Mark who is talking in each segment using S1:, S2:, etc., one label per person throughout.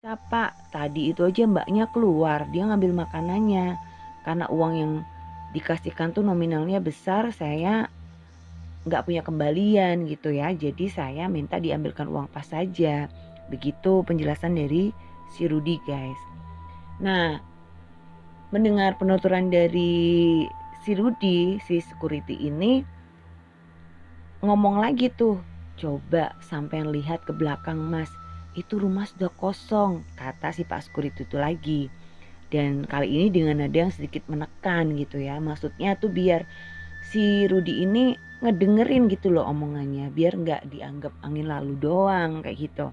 S1: Pak, tadi itu aja mbaknya keluar, dia ngambil makanannya. Karena uang yang dikasihkan tuh nominalnya besar, saya nggak punya kembalian gitu ya. Jadi saya minta diambilkan uang pas saja. Begitu penjelasan dari si Rudy, guys. Nah, mendengar penuturan dari si Rudy, si security ini ngomong lagi tuh, coba sampean lihat ke belakang mas, itu rumah sudah kosong, kata si Pak Security itu lagi. Dan kali ini dengan nada yang sedikit menekan gitu ya, maksudnya tuh biar si Rudy ini ngedengerin gitu loh omongannya, biar nggak dianggap angin lalu doang kayak gitu.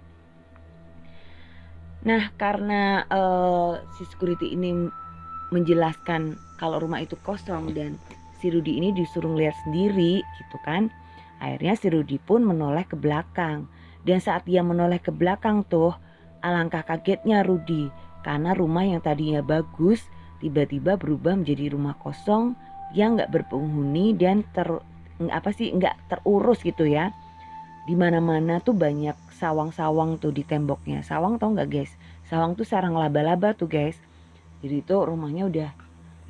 S1: Nah karena si security ini menjelaskan kalau rumah itu kosong dan si Rudy ini disuruh lihat sendiri gitu kan. Akhirnya si Rudy pun menoleh ke belakang. Dan saat dia menoleh ke belakang tuh, alangkah kagetnya Rudy karena rumah yang tadinya bagus tiba-tiba berubah menjadi rumah kosong yang nggak berpenghuni dan nggak terurus gitu ya. Di mana-mana tuh banyak sawang-sawang tuh di temboknya. Sawang tau nggak guys? Sawang tuh sarang laba-laba tuh guys. Jadi tuh rumahnya udah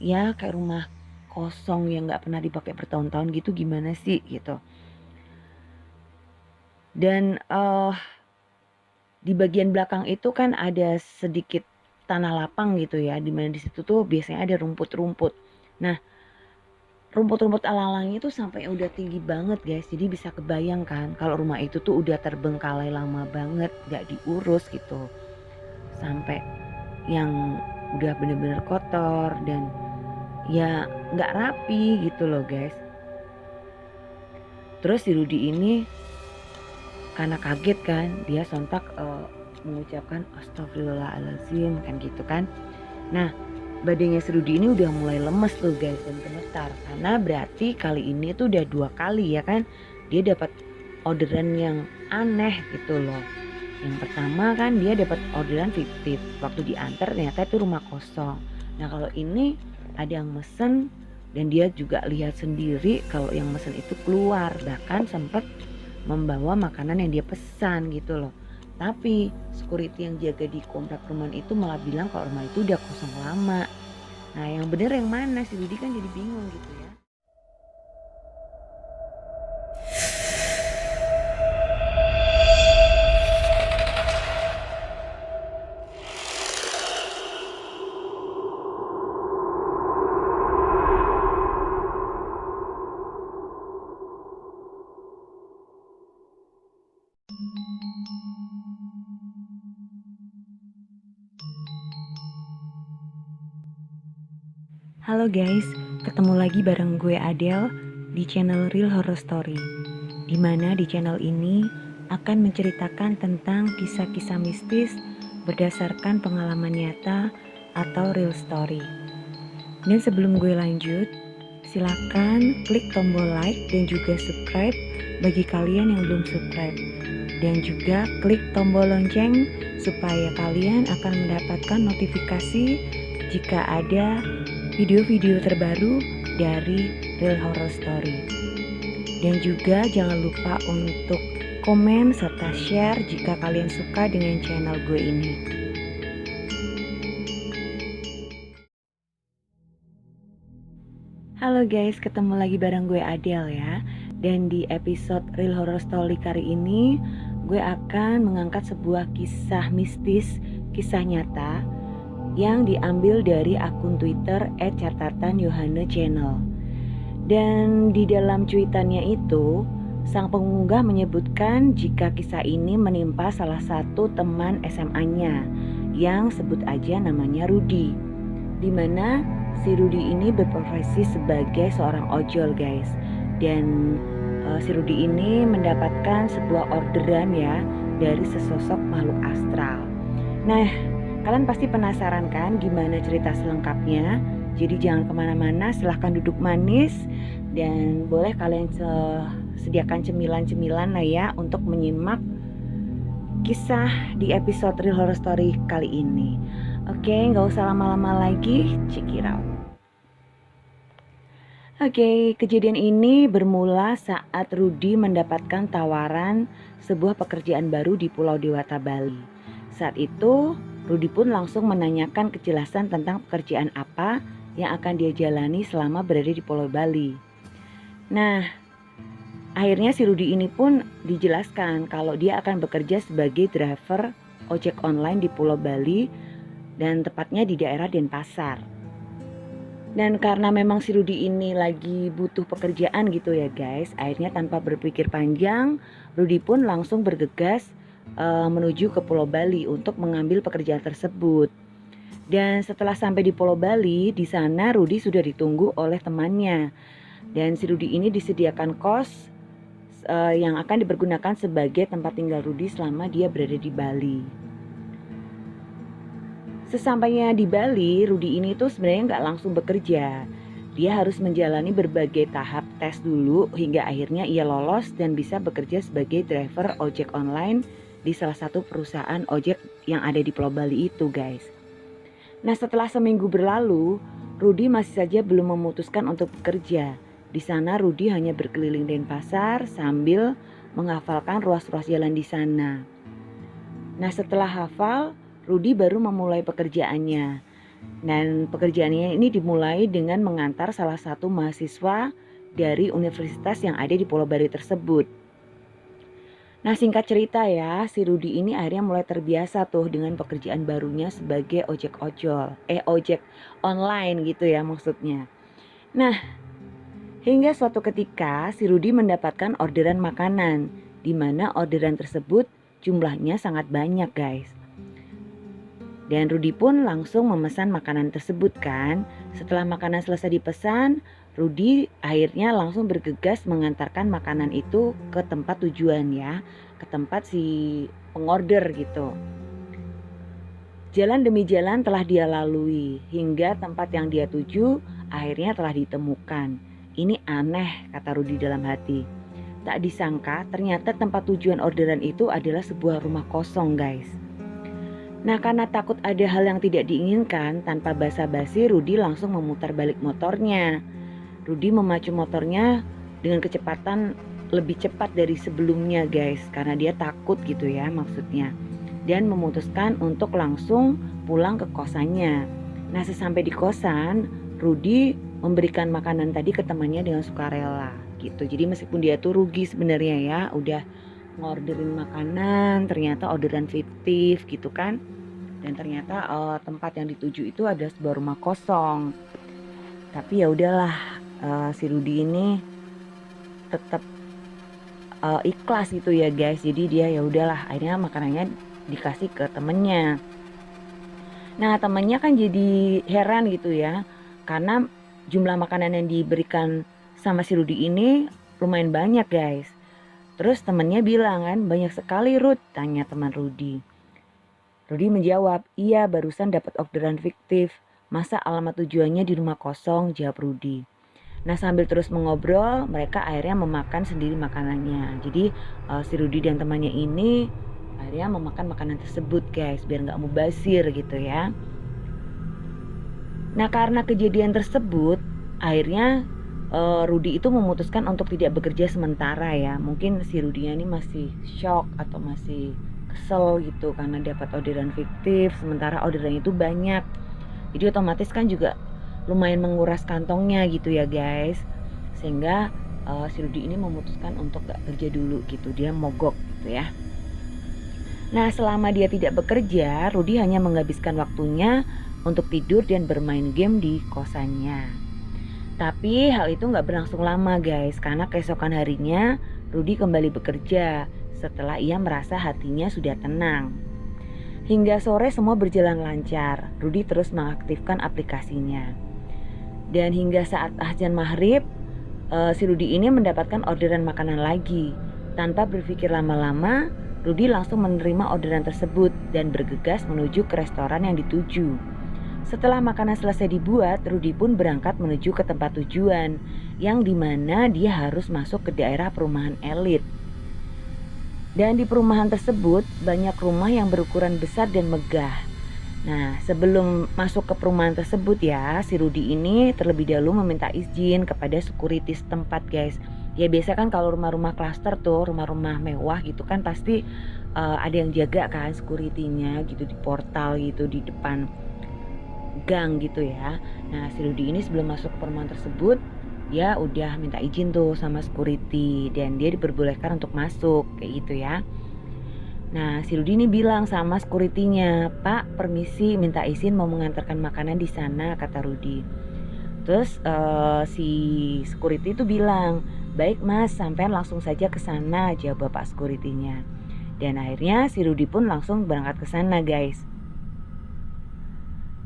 S1: ya kayak rumah kosong yang nggak pernah dipakai bertahun-tahun gitu, gimana sih gitu. Dan di bagian belakang itu kan ada sedikit tanah lapang gitu ya, dimana di situ tuh biasanya ada rumput-rumput. Nah rumput-rumput alang-alangnya itu sampai udah tinggi banget guys, jadi bisa kebayangkan kalau rumah itu tuh udah terbengkalai lama banget, gak diurus gitu, sampai yang udah bener-bener kotor dan ya gak rapi gitu loh guys. Terus si Rudy ini karena kaget kan, dia sontak mengucapkan astagfirullahaladzim kan gitu kan. Nah badannya si Rudy ini udah mulai lemes tuh guys dan gemetar, karena berarti kali ini tuh udah 2 kali ya kan dia dapat orderan yang aneh gitu loh. Yang pertama kan dia dapat orderan fiktif, waktu diantar ternyata itu rumah kosong. Nah kalau ini ada yang mesen dan dia juga lihat sendiri kalau yang mesen itu keluar, bahkan sempat membawa makanan yang dia pesan gitu loh. Tapi security yang jaga di komplek perumahan itu malah bilang kalau rumah itu udah kosong lama. Nah yang bener yang mana? Si Didi kan jadi bingung gitu ya. Halo guys, ketemu lagi bareng gue Adele di channel Real Horror Story. Dimana di channel ini akan menceritakan tentang kisah-kisah mistis berdasarkan pengalaman nyata atau real story. Dan sebelum gue lanjut, silakan klik tombol like dan juga subscribe bagi kalian yang belum subscribe. Dan juga klik tombol lonceng supaya kalian akan mendapatkan notifikasi jika ada video-video terbaru dari Real Horror Story. Dan juga jangan lupa untuk komen serta share jika kalian suka dengan channel gue ini. Halo guys, ketemu lagi bareng gue Adele ya. Dan di episode Real Horror Story kali ini gue akan mengangkat sebuah kisah mistis, kisah nyata yang diambil dari akun Twitter @catatan_yohane_channel. Dan di dalam cuitannya itu, sang pengunggah menyebutkan jika kisah ini menimpa salah satu teman SMA-nya yang sebut aja namanya Rudy. Dimana si Rudy ini berprofesi sebagai seorang ojol guys. Dan si Rudy ini mendapatkan sebuah orderan ya dari sesosok makhluk astral. Nah, kalian pasti penasaran kan gimana cerita selengkapnya? Jadi jangan kemana-mana, silahkan duduk manis dan boleh kalian sediakan cemilan-cemilan lah ya untuk menyimak kisah di episode Real Horror Story kali ini. Oke, gak usah lama-lama lagi, check it out. Oke, kejadian ini bermula saat Rudy mendapatkan tawaran sebuah pekerjaan baru di Pulau Dewata, Bali. Saat itu Rudi pun langsung menanyakan kejelasan tentang pekerjaan apa yang akan dia jalani selama berada di Pulau Bali. Nah, akhirnya si Rudi ini pun dijelaskan kalau dia akan bekerja sebagai driver ojek online di Pulau Bali dan tepatnya di daerah Denpasar. Dan karena memang si Rudi ini lagi butuh pekerjaan gitu ya guys, akhirnya tanpa berpikir panjang, Rudi pun langsung bergegas menuju ke Pulau Bali untuk mengambil pekerjaan tersebut. Dan setelah sampai di Pulau Bali, di sana Rudi sudah ditunggu oleh temannya. Dan si Rudi ini disediakan kos yang akan dipergunakan sebagai tempat tinggal Rudi selama dia berada di Bali. Sesampainya di Bali, Rudi ini tuh sebenarnya nggak langsung bekerja. Dia harus menjalani berbagai tahap tes dulu hingga akhirnya ia lolos dan bisa bekerja sebagai driver ojek online di salah satu perusahaan ojek yang ada di Pulau Bali itu guys. Nah setelah seminggu berlalu, Rudi masih saja belum memutuskan untuk bekerja. Di sana Rudi hanya berkeliling Denpasar sambil menghafalkan ruas-ruas jalan di sana. Nah setelah hafal, Rudi baru memulai pekerjaannya. Dan pekerjaannya ini dimulai dengan mengantar salah satu mahasiswa dari universitas yang ada di Pulau Bali tersebut. Nah singkat cerita ya, si Rudi ini akhirnya mulai terbiasa tuh dengan pekerjaan barunya sebagai ojek online gitu ya maksudnya. Nah hingga suatu ketika si Rudi mendapatkan orderan makanan, di mana orderan tersebut jumlahnya sangat banyak guys. Dan Rudi pun langsung memesan makanan tersebut kan. Setelah makanan selesai dipesan, Rudi akhirnya langsung bergegas mengantarkan makanan itu ke tempat tujuan ya, ke tempat si pengorder gitu. Jalan demi jalan telah dia lalui hingga tempat yang dia tuju akhirnya telah ditemukan. Ini aneh, kata Rudi dalam hati. Tak disangka ternyata tempat tujuan orderan itu adalah sebuah rumah kosong guys. Nah karena takut ada hal yang tidak diinginkan, tanpa basa-basi Rudi langsung memutar balik motornya. Rudi memacu motornya dengan kecepatan lebih cepat dari sebelumnya guys, karena dia takut gitu ya maksudnya. Dan memutuskan untuk langsung pulang ke kosannya. Nah sesampai di kosan, Rudi memberikan makanan tadi ke temannya dengan sukarela gitu. Jadi meskipun dia tuh rugi sebenarnya ya, udah ngorderin makanan, ternyata orderan fiktif gitu kan. Dan ternyata tempat yang dituju itu ada sebuah rumah kosong. Tapi ya udahlah, si Rudi ini tetap ikhlas gitu ya guys. Jadi dia ya udahlah, akhirnya makanannya dikasih ke temennya. Nah temennya kan jadi heran gitu ya, karena jumlah makanan yang diberikan sama si Rudi ini lumayan banyak guys. Terus temennya bilang kan, banyak sekali Rud, tanya teman Rudi. Rudi menjawab, iya barusan dapat orderan fiktif. Masa alamat tujuannya di rumah kosong, jawab Rudi. Nah sambil terus mengobrol, mereka akhirnya memakan sendiri makanannya. Jadi si Rudi dan temannya ini akhirnya memakan makanan tersebut guys, biar gak mubazir gitu ya. Nah karena kejadian tersebut, akhirnya Rudi itu memutuskan untuk tidak bekerja sementara ya. Mungkin si Rudinya ini masih shock atau masih kesel gitu karena dapat orderan fiktif, sementara orderan itu banyak. Jadi otomatis kan juga lumayan menguras kantongnya gitu ya guys. Sehingga si Rudi ini memutuskan untuk gak kerja dulu gitu, dia mogok gitu ya. Nah selama dia tidak bekerja, Rudi hanya menghabiskan waktunya untuk tidur dan bermain game di kosannya. Tapi hal itu gak berlangsung lama guys, karena keesokan harinya Rudi kembali bekerja setelah ia merasa hatinya sudah tenang. Hingga sore semua berjalan lancar, Rudi terus mengaktifkan aplikasinya. Dan hingga saat azan maghrib, si Rudi ini mendapatkan orderan makanan lagi. Tanpa berpikir lama-lama, Rudi langsung menerima orderan tersebut dan bergegas menuju ke restoran yang dituju. Setelah makanan selesai dibuat, Rudi pun berangkat menuju ke tempat tujuan, yang dimana dia harus masuk ke daerah perumahan elit. Dan di perumahan tersebut banyak rumah yang berukuran besar dan megah. Nah sebelum masuk ke perumahan tersebut ya, si Rudi ini terlebih dahulu meminta izin kepada security setempat guys. Ya biasa kan kalau rumah-rumah klaster tuh, rumah-rumah mewah gitu kan pasti ada yang jaga kan security-nya gitu di portal gitu di depan gang gitu ya. Nah si Rudy ini sebelum masuk ke perumahan tersebut dia udah minta izin tuh sama security dan dia diperbolehkan untuk masuk kayak gitu ya. Nah si Rudy ini bilang sama security-nya, "Pak permisi minta izin mau mengantarkan makanan di sana," kata Rudy. Terus si security itu bilang, "Baik mas, sampean langsung saja ke sana," jawab bapak security-nya. Dan akhirnya si Rudy pun langsung berangkat ke sana guys.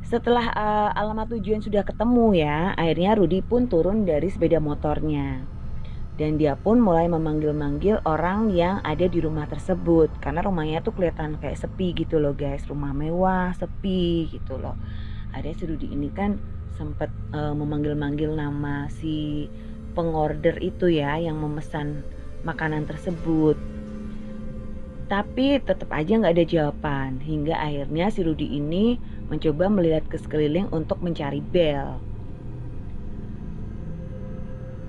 S1: Setelah alamat tujuan sudah ketemu ya, akhirnya Rudy pun turun dari sepeda motornya. Dan dia pun mulai memanggil-manggil orang yang ada di rumah tersebut. Karena rumahnya tuh kelihatan kayak sepi gitu loh guys. Rumah mewah, sepi gitu loh. Ada si Rudy ini kan sempat memanggil-manggil nama si pengorder itu ya, yang memesan makanan tersebut. Tapi tetap aja nggak ada jawaban. Hingga akhirnya si Rudy ini mencoba melihat ke sekeliling untuk mencari bel.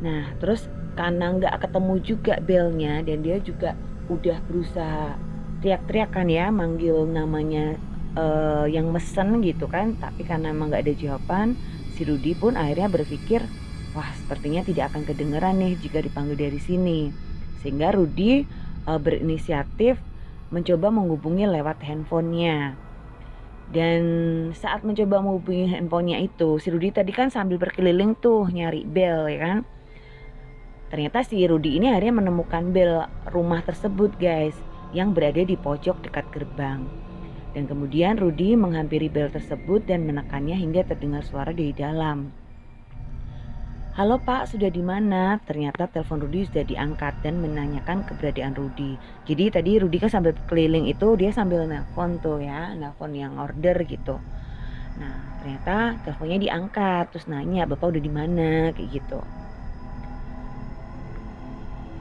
S1: Nah terus karena nggak ketemu juga belnya dan dia juga udah berusaha teriak-teriak kan ya manggil namanya yang mesen gitu kan, tapi karena emang nggak ada jawaban, si Rudy pun akhirnya berpikir wah sepertinya tidak akan kedengeran nih jika dipanggil dari sini, sehingga Rudy berinisiatif mencoba menghubungi lewat handphonenya. Dan saat mencoba menghubungi handphonenya itu si Rudy tadi kan sambil berkeliling tuh nyari bel ya kan. Ternyata si Rudy ini akhirnya menemukan bel rumah tersebut guys, yang berada di pojok dekat gerbang. Dan kemudian Rudy menghampiri bel tersebut dan menekannya hingga terdengar suara dari dalam. "Halo Pak, sudah di mana?" Ternyata telepon Rudy sudah diangkat dan menanyakan keberadaan Rudy. Jadi tadi Rudy kan sambil keliling itu dia sambil nelpon tuh ya, nelpon yang order gitu. Nah ternyata teleponnya diangkat terus nanya, "Bapak udah di mana?" kayak gitu.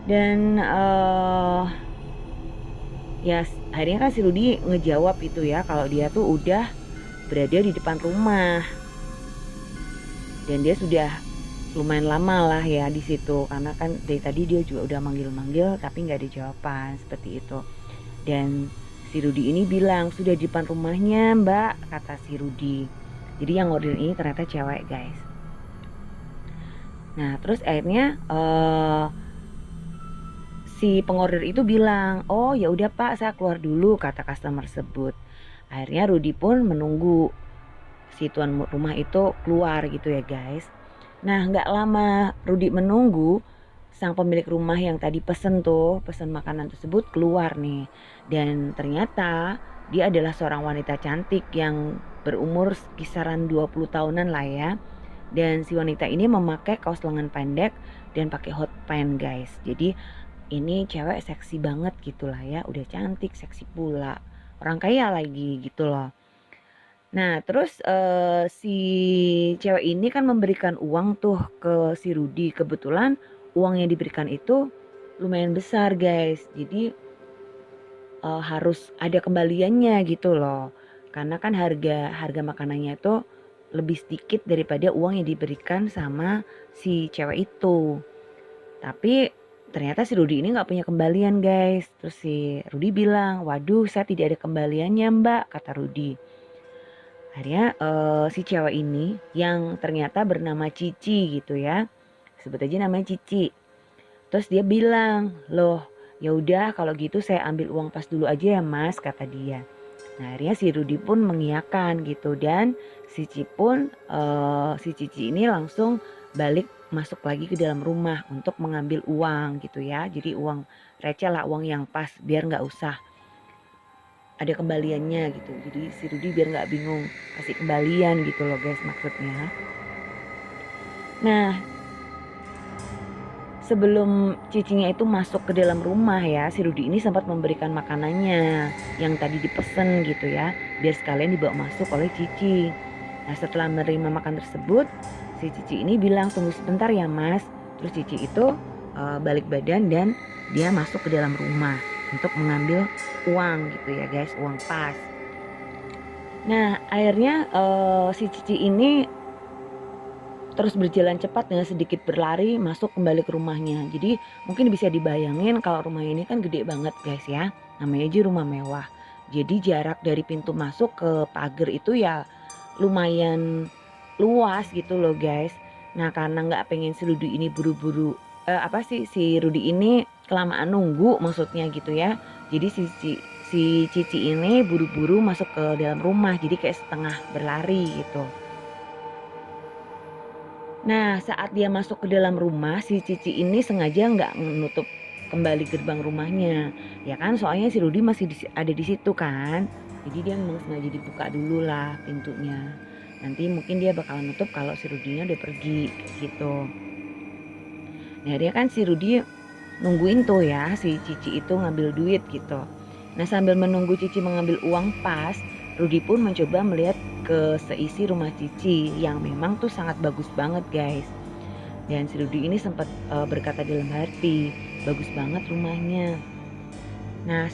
S1: Dan ya akhirnya kan si Rudy ngejawab itu ya kalau dia tuh udah berada di depan rumah. Dan dia sudah lumayan lama lah ya di situ karena kan dari tadi dia juga udah manggil-manggil tapi nggak ada jawaban seperti itu. Dan si Rudy ini bilang sudah di depan rumahnya mbak, kata si Rudy. Jadi yang order ini ternyata cewek guys. Nah terus akhirnya si pengorder itu bilang, "Oh ya udah Pak, saya keluar dulu," kata customer tersebut. Akhirnya Rudy pun menunggu si tuan rumah itu keluar gitu ya guys. Nah nggak lama Rudy menunggu, sang pemilik rumah yang tadi pesen makanan tersebut keluar nih. Dan ternyata dia adalah seorang wanita cantik yang berumur kisaran 20 tahunan lah ya. Dan si wanita ini memakai kaos lengan pendek dan pakai hot pants guys. Jadi ini cewek seksi banget gitu lah ya, udah cantik, seksi pula, orang kaya lagi gitu loh. Nah terus si cewek ini kan memberikan uang tuh ke si Rudy. Kebetulan uang yang diberikan itu lumayan besar guys, jadi harus ada kembaliannya gitu loh. Karena kan harga makanannya itu lebih sedikit daripada uang yang diberikan sama si cewek itu. Tapi ternyata si Rudy ini nggak punya kembalian guys. Terus si Rudy bilang, "Waduh saya tidak ada kembaliannya mbak," kata Rudy. Akhirnya si cewek ini yang ternyata bernama Cici gitu ya, sebut aja namanya Cici. Terus dia bilang, "Loh ya udah kalau gitu saya ambil uang pas dulu aja ya mas," kata dia. Nah akhirnya si Rudy pun mengiyakan gitu. Dan si Cici ini langsung balik masuk lagi ke dalam rumah untuk mengambil uang gitu ya. Jadi uang receh lah, uang yang pas biar nggak usah ada kembaliannya gitu. Jadi si Rudy biar nggak bingung kasih kembalian gitu loh guys maksudnya. Nah sebelum cicinya itu masuk ke dalam rumah ya, si Rudy ini sempat memberikan makanannya yang tadi dipesen gitu ya, biar sekalian dibawa masuk oleh Cici. Nah setelah menerima makan tersebut, si Cici ini bilang, "Tunggu sebentar ya mas." Terus Cici itu balik badan dan dia masuk ke dalam rumah untuk mengambil uang gitu ya guys, uang pas. Nah akhirnya si Cici ini terus berjalan cepat dengan sedikit berlari masuk kembali ke rumahnya. Jadi mungkin bisa dibayangin kalau rumah ini kan gede banget guys ya. namanya aja rumah mewah. Jadi jarak dari pintu masuk ke pagar itu ya lumayan luas gitu loh guys. Nah karena nggak pengen si Rudy ini buru-buru, si Rudy ini kelamaan nunggu maksudnya gitu ya. Jadi si Cici ini buru-buru masuk ke dalam rumah, jadi kayak setengah berlari gitu. Nah saat dia masuk ke dalam rumah, si Cici ini sengaja nggak menutup kembali gerbang rumahnya, ya kan soalnya si Rudy masih ada di situ kan. Jadi dia memang sengaja dibuka dulu lah pintunya. Nanti mungkin dia bakalan nutup kalau si Rudy-nya udah pergi kayak gitu. Nah dia kan si Rudy nungguin tuh ya si Cici itu ngambil duit gitu. Nah sambil menunggu Cici mengambil uang pas, Rudy pun mencoba melihat ke seisi rumah Cici yang memang tuh sangat bagus banget guys. Dan si Rudy ini sempat berkata dalam hati, bagus banget rumahnya. Nah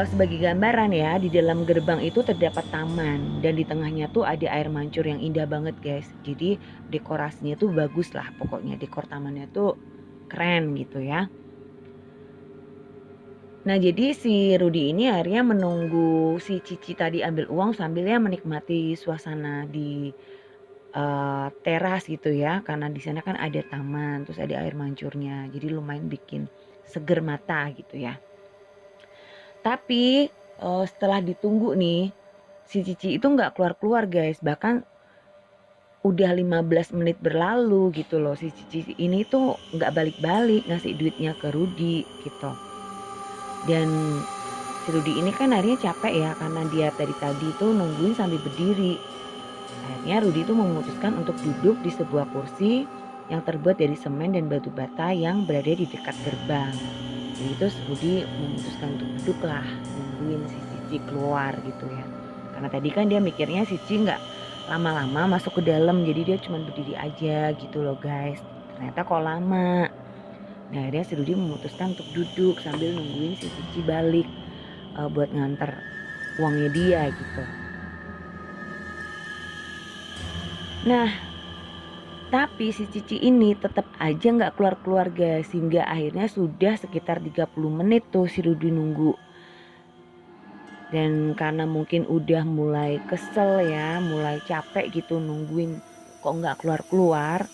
S1: sebagai gambaran ya, di dalam gerbang itu terdapat taman dan di tengahnya tuh ada air mancur yang indah banget guys. Jadi dekorasinya tuh bagus lah, pokoknya dekor tamannya tuh keren gitu ya. Nah jadi si Rudy ini akhirnya menunggu si Cici tadi ambil uang sambilnya menikmati suasana di teras gitu ya, karena di sana kan ada taman, terus ada air mancurnya, jadi lumayan bikin seger mata gitu ya. Tapi setelah ditunggu nih, si Cici itu nggak keluar-keluar guys, bahkan udah 15 menit berlalu gitu loh, si Cici ini tuh nggak balik-balik ngasih duitnya ke Rudy gitu. Dan si Rudy ini kan akhirnya capek ya karena dia tadi tuh nungguin sambil berdiri. Akhirnya Rudy itu memutuskan untuk duduk di sebuah kursi yang terbuat dari semen dan batu bata yang berada di dekat gerbang. Jadi itu Rudy memutuskan untuk duduk lah nungguin si Cici keluar gitu ya. Karena tadi kan dia mikirnya si Cici nggak lama-lama masuk ke dalam, jadi dia cuma berdiri aja gitu loh guys. Ternyata kok lama. Nah akhirnya si Rudy memutuskan untuk duduk sambil nungguin si Cici balik buat nganter uangnya dia gitu. Nah tapi si Cici ini tetap aja nggak keluar guys, hingga akhirnya sudah sekitar 30 menit tuh si Rudy nunggu. Dan karena mungkin udah mulai kesel ya, mulai capek gitu nungguin kok nggak keluar-keluar,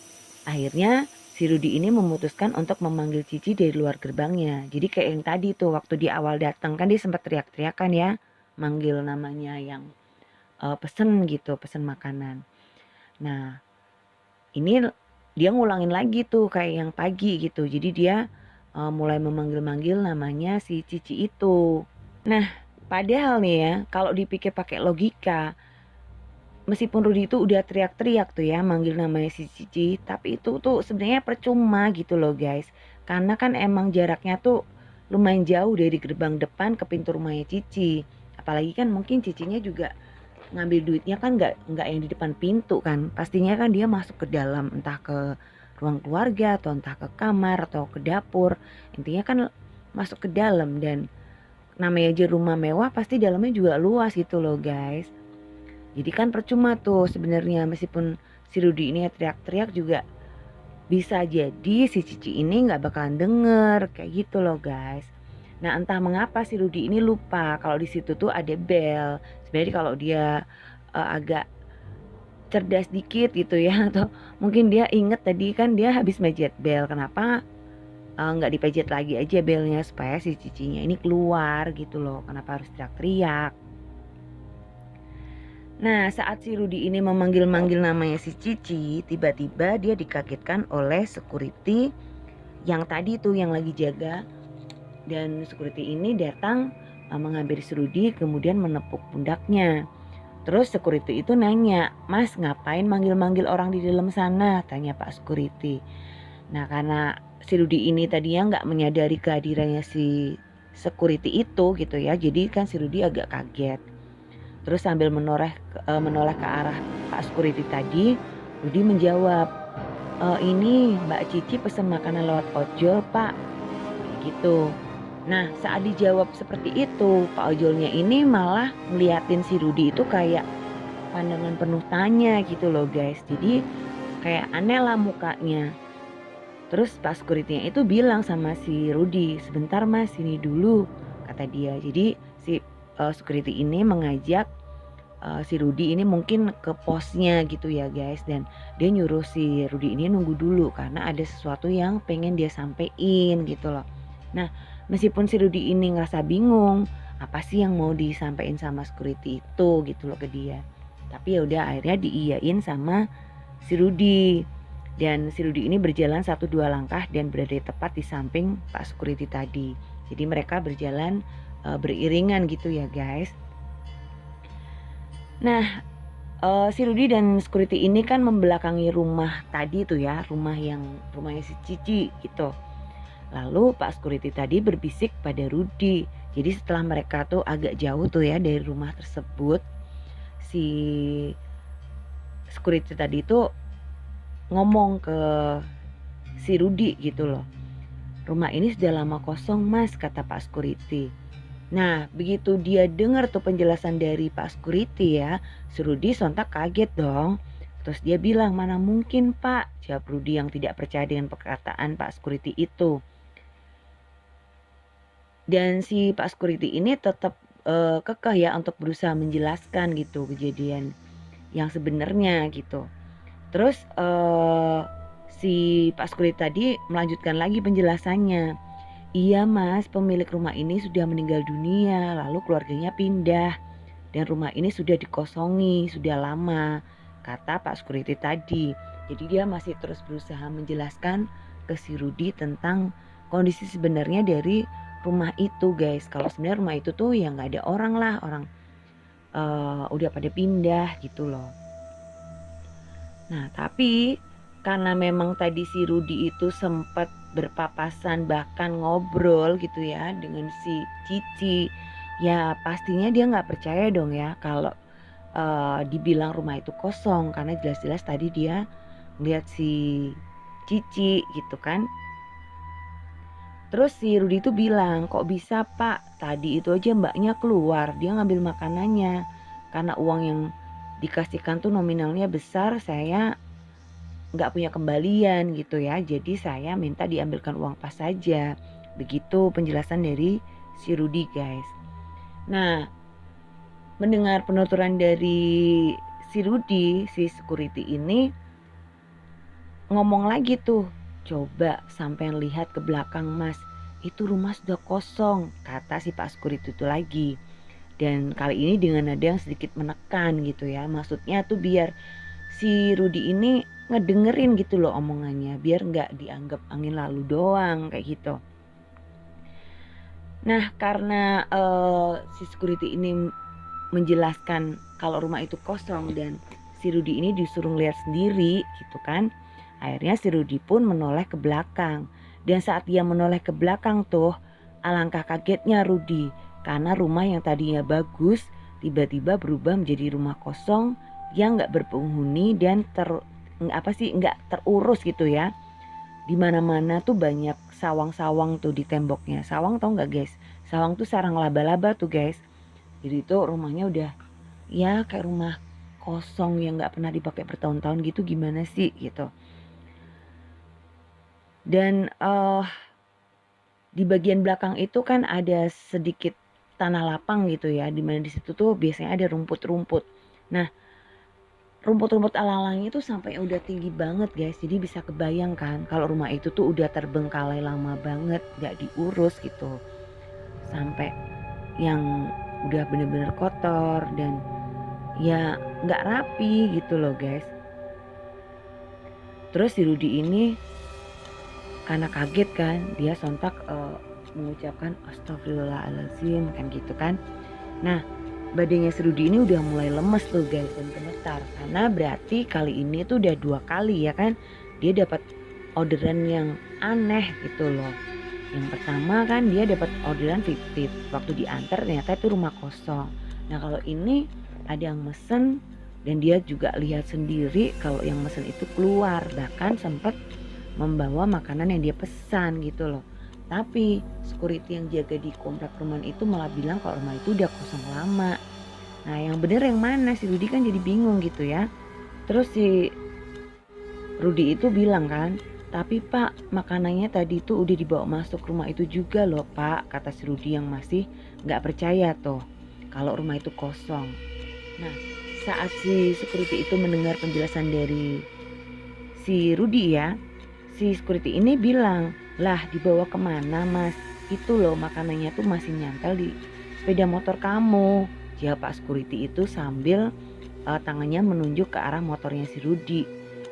S1: akhirnya si Rudy ini memutuskan untuk memanggil Cici dari luar gerbangnya. Jadi kayak yang tadi tuh waktu di awal datang kan dia sempat teriak-teriakan ya, manggil namanya yang pesen gitu, pesen makanan. Nah ini dia ngulangin lagi tuh kayak yang pagi gitu. Jadi dia mulai memanggil-manggil namanya si Cici itu. Nah padahal nih ya, kalau dipikir pakai logika, meskipun Rudy itu udah teriak-teriak tuh ya manggil namanya si Cici, tapi itu tuh sebenarnya percuma gitu loh guys. Karena kan emang jaraknya tuh lumayan jauh dari gerbang depan ke pintu rumahnya Cici. Apalagi kan mungkin Cicinya juga ngambil duitnya kan nggak yang di depan pintu kan. Pastinya kan dia masuk ke dalam, entah ke ruang keluarga atau entah ke kamar atau ke dapur. Intinya kan masuk ke dalam, dan namanya aja rumah mewah pasti dalamnya juga luas gitu loh guys. Jadi kan percuma tuh sebenarnya, meskipun si Rudy ini teriak-teriak juga bisa jadi si Cici ini nggak bakalan denger kayak gitu loh guys. Nah entah mengapa si Rudy ini lupa kalau di situ tuh ada bel. Sebenarnya kalau dia agak cerdas dikit gitu ya, atau mungkin dia inget tadi kan dia habis mejet bel, kenapa nggak dipejet lagi aja belnya supaya si Cicinya ini keluar gitu loh, kenapa harus teriak-teriak. Nah saat si Rudy ini memanggil-manggil namanya si Cici, tiba-tiba dia dikagetkan oleh security yang tadi tuh yang lagi jaga. Dan security ini datang menghampiri si Rudy kemudian menepuk pundaknya. Terus security itu nanya, "Mas ngapain manggil-manggil orang di dalam sana?" tanya Pak security. Nah karena si Rudy ini tadinya nggak menyadari kehadirannya si security itu gitu ya, jadi kan si Rudy agak kaget. Terus sambil menoleh ke arah Pak security tadi, Rudy menjawab, "Ini Mbak Cici pesan makanan lewat ojol Pak," kayak gitu. Nah saat dijawab seperti itu, Pak ojolnya ini malah ngeliatin si Rudy itu kayak pandangan penuh tanya gitu loh guys. Jadi kayak aneh lah mukanya. Terus Pak security-nya itu bilang sama si Rudy, "Sebentar Mas, sini dulu." kata dia. Jadi si security ini mengajak si Rudy ini mungkin ke posnya gitu ya guys, dan dia nyuruh si Rudy ini nunggu dulu karena ada sesuatu yang pengen dia sampein gitu loh. Nah, meskipun si Rudy ini ngerasa bingung apa sih yang mau disampaikan sama security itu gitu loh ke dia, tapi ya udah akhirnya diiyain sama si Rudy. Dan si Rudy ini berjalan 1-2 langkah dan berada tepat di samping Pak Security tadi. Jadi mereka berjalan beriringan gitu ya guys. Nah, si Rudy dan security ini kan membelakangi rumah tadi tuh ya, rumahnya si Cici gitu. Lalu Pak Security tadi berbisik pada Rudy. Jadi setelah mereka tuh agak jauh tuh ya dari rumah tersebut, si security tadi tuh ngomong ke si Rudy gitu loh. Rumah ini sudah lama kosong mas, kata Pak Security. Nah begitu dia dengar tuh penjelasan dari Pak Security ya, si Rudy sontak kaget dong. Terus dia bilang, mana mungkin pak, jawab Rudy yang tidak percaya dengan perkataan Pak Security itu. Dan si Pak Security ini tetap kekeh ya untuk berusaha menjelaskan gitu kejadian yang sebenarnya gitu. Terus si Pak Security tadi melanjutkan lagi penjelasannya. Iya mas, pemilik rumah ini sudah meninggal dunia, lalu keluarganya pindah. Dan rumah ini sudah dikosongi, sudah lama, kata Pak Security tadi. Jadi dia masih terus berusaha menjelaskan ke si Rudy tentang kondisi sebenarnya dari rumah itu guys. Kalau sebenarnya rumah itu tuh ya gak ada orang lah, orang udah pada pindah gitu loh. Nah tapi karena memang tadi si Rudy itu sempat berpapasan bahkan ngobrol gitu ya dengan si Cici, ya pastinya dia nggak percaya dong ya kalau dibilang rumah itu kosong karena jelas-jelas tadi dia lihat si Cici gitu kan. Terus si Rudy itu bilang, kok bisa pak, tadi itu aja mbaknya keluar, dia ngambil makanannya karena uang yang dikasihkan tuh nominalnya besar, saya nggak punya kembalian gitu ya, jadi saya minta diambilkan uang pas saja. Begitu penjelasan dari si Rudy guys. Nah mendengar penuturan dari si Rudy, si security ini ngomong lagi tuh, coba sampai lihat ke belakang mas, itu rumah sudah kosong, kata si Pak security itu lagi. Dan kali ini dengan nada yang sedikit menekan gitu ya, maksudnya tuh biar si Rudy ini ngedengerin gitu loh omongannya, biar nggak dianggap angin lalu doang kayak gitu. Nah karena si security ini menjelaskan kalau rumah itu kosong dan si Rudy ini disuruh lihat sendiri gitu kan, akhirnya si Rudy pun menoleh ke belakang. Dan saat dia menoleh ke belakang tuh, alangkah kagetnya Rudy karena rumah yang tadinya bagus tiba-tiba berubah menjadi rumah kosong yang nggak berpenghuni dan nggak terurus gitu ya. Di mana-mana tuh banyak sawang-sawang tuh di temboknya. Sawang tau nggak guys? Sawang tuh sarang laba-laba tuh guys. Jadi tuh rumahnya udah ya kayak rumah kosong yang nggak pernah dipakai bertahun-tahun gitu, gimana sih gitu. Dan di bagian belakang itu kan ada sedikit tanah lapang gitu ya, dimana di situ tuh biasanya ada rumput-rumput. Nah rumput-rumput alang-alangnya itu sampai udah tinggi banget guys, jadi bisa kebayang kan kalau rumah itu tuh udah terbengkalai lama banget, gak diurus gitu, sampai yang udah bener-bener kotor dan ya gak rapi gitu loh guys. Terus si Rudy ini karena kaget kan, dia sontak mengucapkan astagfirullahaladzim kan gitu kan. Nah badannya si Rudy ini udah mulai lemes tuh guys dan gemetar, karena berarti kali ini tuh udah 2 kali ya kan dia dapat orderan yang aneh gitu loh. Yang pertama kan dia dapat orderan fiktif, waktu diantar ternyata itu rumah kosong. Nah kalau ini ada yang mesen dan dia juga lihat sendiri kalau yang mesen itu keluar, bahkan sempat membawa makanan yang dia pesan gitu loh. Tapi security yang jaga di komplek perumahan itu malah bilang kalau rumah itu udah kosong lama. Nah yang bener yang mana? Si Rudy kan jadi bingung gitu ya. Terus si Rudy itu bilang kan, Tapi Pak, makanannya tadi tuh udah dibawa masuk rumah itu juga loh Pak, kata si Rudi yang masih gak percaya tuh kalau rumah itu kosong. Nah, saat si security itu mendengar penjelasan dari si Rudi ya, si security ini bilang, lah dibawa kemana mas? Itu loh makanannya tuh masih nyantel di sepeda motor kamu. Jawab Pak security itu sambil tangannya menunjuk ke arah motornya si Rudi.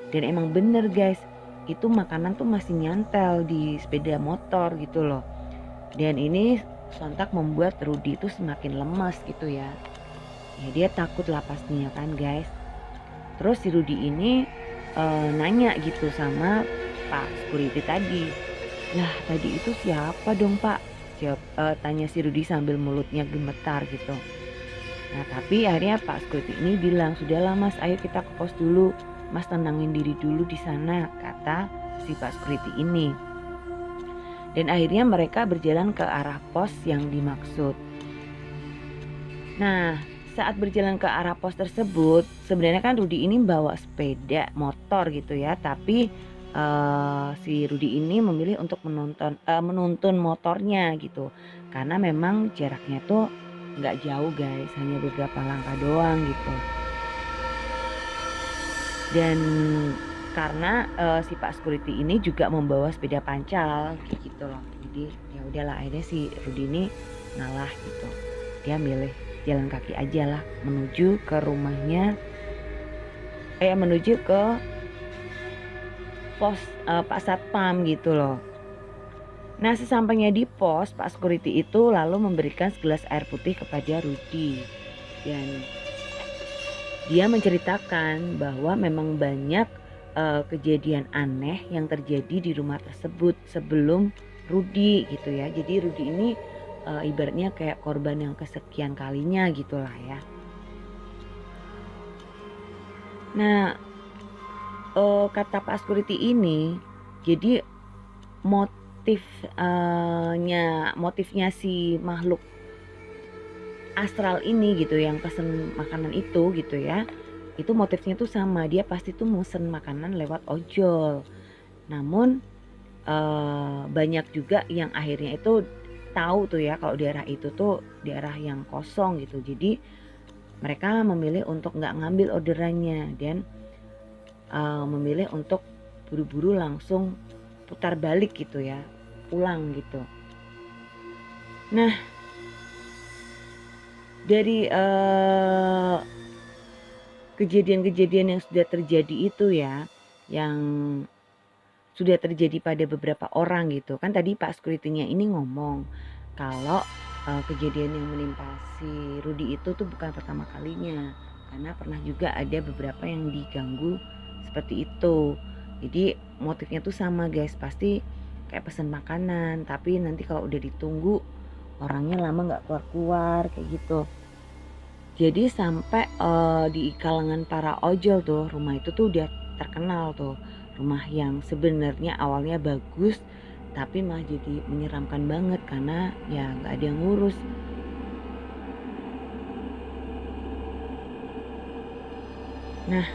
S1: Dan emang bener guys, itu makanan tuh masih nyantel di sepeda motor gitu loh. Dan ini sontak membuat Rudi itu semakin lemas gitu ya. Ya dia takut lah pastinya kan guys. Terus si Rudi ini nanya gitu sama Pak security tadi. Lah tadi itu siapa dong Pak? Tanya si Rudi sambil mulutnya gemetar gitu. Nah tapi akhirnya Pak security ini bilang, sudahlah mas, ayo kita ke pos dulu. Mas tenangin diri dulu di sana, kata si Pak security ini. Dan akhirnya mereka berjalan ke arah pos yang dimaksud. Nah saat berjalan ke arah pos tersebut, sebenarnya kan Rudi ini bawa sepeda motor gitu ya, tapi si Rudi ini memilih untuk menuntun motornya gitu, karena memang jaraknya tuh nggak jauh guys, hanya beberapa langkah doang gitu. Dan karena si Pak security ini juga membawa sepeda pancal gitu loh, jadi ya udahlah akhirnya si Rudi ini ngalah gitu, dia milih jalan kaki aja lah menuju ke rumahnya, menuju ke pos Pak Satpam gitu loh. Nah sesampainya di pos, Pak security itu lalu memberikan segelas air putih kepada Rudi. Dan dia menceritakan bahwa memang banyak kejadian aneh yang terjadi di rumah tersebut sebelum Rudi gitu ya. Jadi Rudi ini ibaratnya kayak korban yang kesekian kalinya gitulah ya. Nah kata Pak security ini, jadi motifnya si makhluk astral ini gitu yang pesen makanan itu gitu ya, itu motifnya tuh sama, dia pasti tuh mesen makanan lewat ojol. Namun banyak juga yang akhirnya itu tahu tuh ya kalau daerah itu tuh daerah yang kosong gitu, jadi mereka memilih untuk nggak ngambil orderannya dan memilih untuk buru-buru langsung putar balik gitu ya, pulang gitu. Nah dari kejadian-kejadian yang sudah terjadi itu ya, yang sudah terjadi pada beberapa orang gitu kan, tadi Pak security-nya ini ngomong kalau kejadian yang menimpa si Rudi itu tuh bukan pertama kalinya, karena pernah juga ada beberapa yang diganggu seperti itu. Jadi motifnya tuh sama guys, pasti kayak pesan makanan tapi nanti kalau udah ditunggu orangnya lama nggak keluar kayak gitu. Jadi sampai di kalangan para ojol tuh rumah itu tuh udah terkenal tuh, rumah yang sebenarnya awalnya bagus tapi malah jadi menyeramkan banget karena ya nggak ada yang ngurus. Nah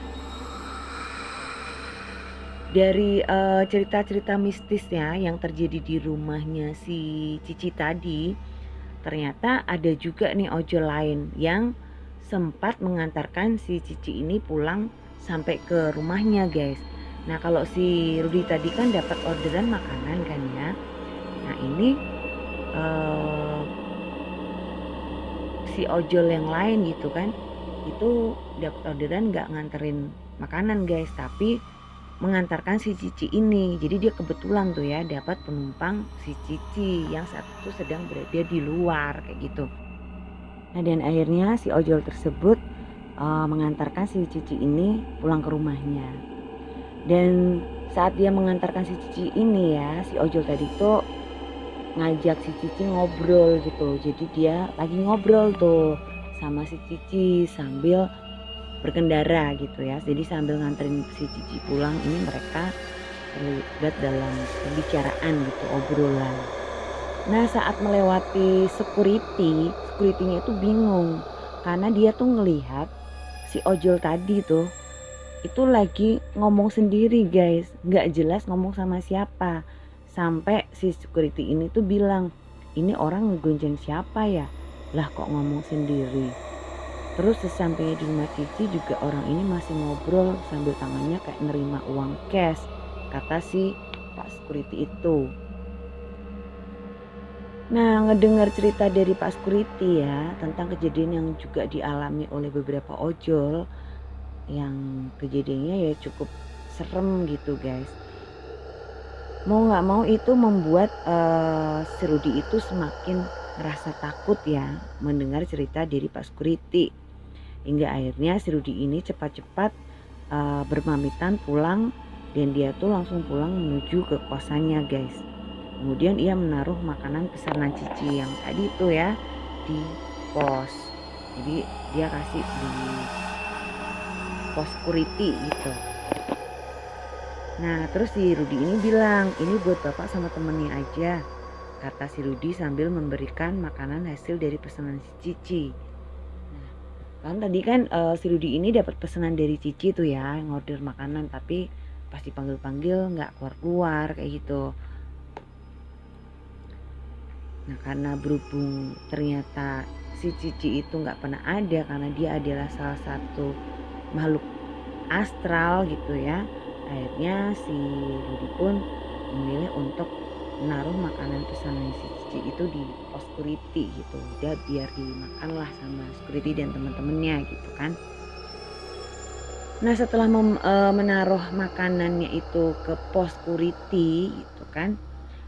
S1: dari cerita-cerita mistisnya yang terjadi di rumahnya si Cici tadi, ternyata ada juga nih ojol lain yang sempat mengantarkan si Cici ini pulang sampai ke rumahnya guys. Nah kalau si Rudi tadi kan dapat orderan makanan kan ya. Nah ini si ojol yang lain gitu kan, itu dapat orderan gak nganterin makanan guys, tapi mengantarkan si Cici ini. Jadi dia kebetulan tuh ya dapat penumpang si Cici yang saat itu sedang berada di luar kayak gitu. Nah dan akhirnya si ojol tersebut mengantarkan si Cici ini pulang ke rumahnya. Dan saat dia mengantarkan si Cici ini ya, si ojol tadi tuh ngajak si Cici ngobrol gitu. Jadi dia lagi ngobrol tuh sama si Cici sambil berkendara gitu ya. Jadi sambil nganterin si Cici pulang ini mereka terlibat dalam pembicaraan gitu, obrolan. Nah saat melewati security-nya itu bingung karena dia tuh ngelihat si ojol tadi tuh itu lagi ngomong sendiri guys, nggak jelas ngomong sama siapa. Sampai si security ini tuh bilang, ini orang ngegonceng siapa ya? Lah kok ngomong sendiri. Terus sesampainya di rumah Cici juga orang ini masih ngobrol sambil tangannya kayak nerima uang cash, kata si Pak Security itu. Nah, ngedengar cerita dari Pak Security ya tentang kejadian yang juga dialami oleh beberapa ojol, yang kejadiannya ya cukup serem gitu guys. Mau nggak mau itu membuat si Rudy itu semakin ngerasa takut ya mendengar cerita dari Pak Security. Hingga akhirnya si Rudy ini cepat-cepat berpamitan pulang, dan dia tuh langsung pulang menuju ke kosannya guys. Kemudian ia menaruh makanan pesanan Cici yang tadi tuh ya di pos. Jadi dia kasih di pos security gitu. Nah terus si Rudy ini bilang, ini buat bapak sama temennya aja, kata si Rudy sambil memberikan makanan hasil dari pesanan si Cici. Nah, kan tadi kan si Rudy ini dapat pesanan dari Cici tuh ya, ngorder makanan, tapi pas dipanggil-panggil nggak keluar-keluar kayak gitu. Nah karena berhubung ternyata si Cici itu nggak pernah ada karena dia adalah salah satu makhluk astral gitu ya. Akhirnya si Rudy pun memilih untuk menaruh makanan pesanan si Cici itu di pos security gitu. Udah biar dimakan lah sama security dan teman-temannya gitu kan. Nah setelah menaruh makanannya itu ke pos security gitu kan,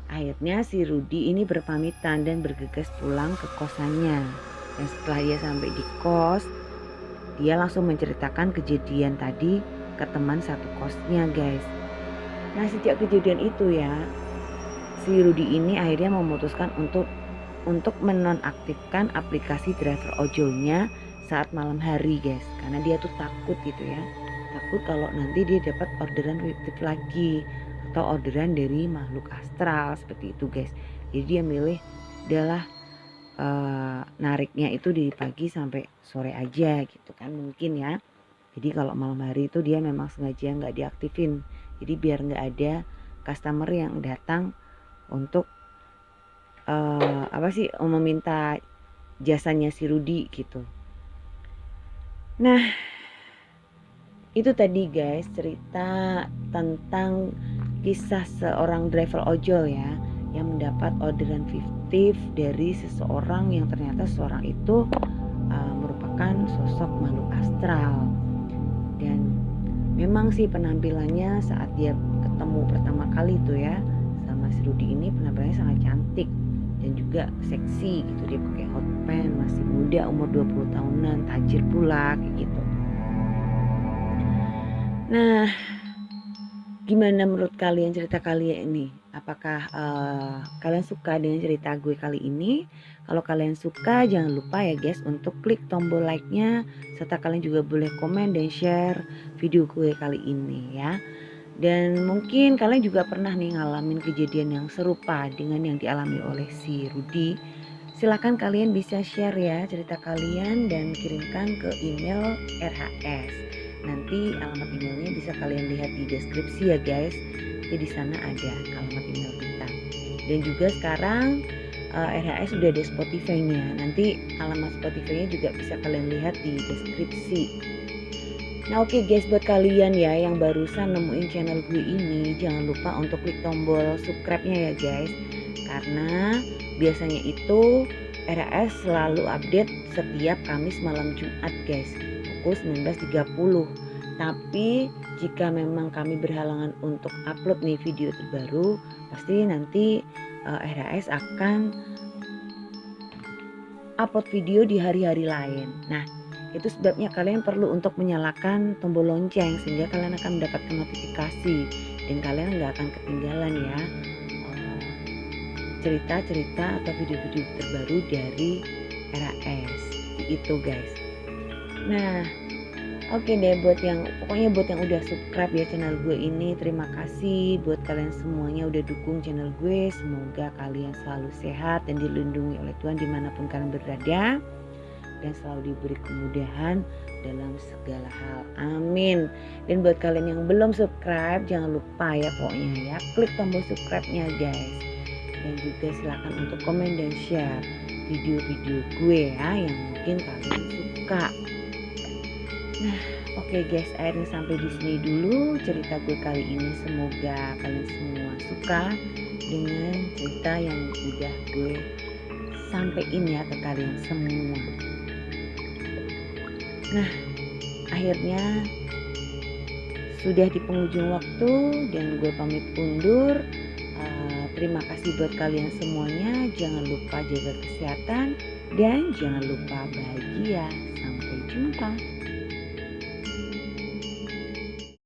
S1: akhirnya si Rudy ini berpamitan dan bergegas pulang ke kosannya. Dan setelah dia sampai di kos, dia langsung menceritakan kejadian tadi ke teman satu kosnya guys. Nah sejak kejadian itu ya, si Rudy ini akhirnya memutuskan untuk menonaktifkan aplikasi driver ojolnya saat malam hari guys. Karena dia tuh takut gitu ya. Takut kalau nanti dia dapat orderan fiktif lagi atau orderan dari makhluk astral seperti itu guys. Jadi dia milih adalah nariknya itu di pagi sampai sore aja gitu kan mungkin ya. Jadi kalau malam hari itu dia memang sengaja nggak diaktifin. Jadi biar nggak ada customer yang datang untuk meminta jasanya si Rudy gitu. Nah itu tadi guys cerita tentang kisah seorang driver ojol ya yang mendapat orderan fiktif dari seseorang yang ternyata seseorang itu merupakan sosok makhluk astral. Dan memang sih penampilannya saat dia ketemu pertama kali tuh ya sama si Rudy ini penampilannya sangat cantik dan juga seksi gitu. Dia pakai hot pants, masih muda, umur 20 tahunan, tajir pula kayak gitu. Nah, gimana menurut kalian cerita kalian ini? Apakah kalian suka dengan cerita gue kali ini? Kalau kalian suka jangan lupa ya guys untuk klik tombol like-nya, serta kalian juga boleh komen dan share video gue kali ini ya. Dan mungkin kalian juga pernah nih ngalamin kejadian yang serupa dengan yang dialami oleh si Rudy. Silakan kalian bisa share ya cerita kalian dan kirimkan ke email RHS. Nanti alamat emailnya bisa kalian lihat di deskripsi ya guys. Jadi di sana ada alamat email kita. Dan juga sekarang RHS sudah ada Spotify-nya. Nanti alamat Spotify-nya juga bisa kalian lihat di deskripsi. Nah oke guys, buat kalian ya yang barusan nemuin channel gue ini, jangan lupa untuk klik tombol subscribe-nya ya guys. Karena biasanya itu RHS selalu update setiap Kamis malam Jumat guys, pukul 19.30. Tapi jika memang kami berhalangan untuk upload nih video terbaru, pasti nanti RHS akan upload video di hari-hari lain. Nah itu sebabnya kalian perlu untuk menyalakan tombol lonceng sehingga kalian akan mendapatkan notifikasi dan kalian nggak akan ketinggalan ya cerita-cerita atau video-video terbaru dari RHS itu guys. Nah oke deh, buat yang udah subscribe ya channel gue ini, terima kasih buat kalian semuanya udah dukung channel gue. Semoga kalian selalu sehat dan dilindungi oleh Tuhan dimanapun kalian berada, dan selalu diberi kemudahan dalam segala hal. Amin. Dan buat kalian yang belum subscribe, jangan lupa ya pokoknya ya, klik tombol subscribe-nya guys. Dan juga silakan untuk komen dan share video-video gue ya yang mungkin kalian suka. Nah, oke guys, akhirnya sampai di sini dulu cerita gue kali ini. Semoga kalian semua suka dengan cerita yang udah gue sampein ya ke kalian semua. Nah, akhirnya sudah di penghujung waktu dan gue pamit undur. Terima kasih buat kalian semuanya. Jangan lupa jaga kesehatan dan jangan lupa bahagia. Sampai jumpa.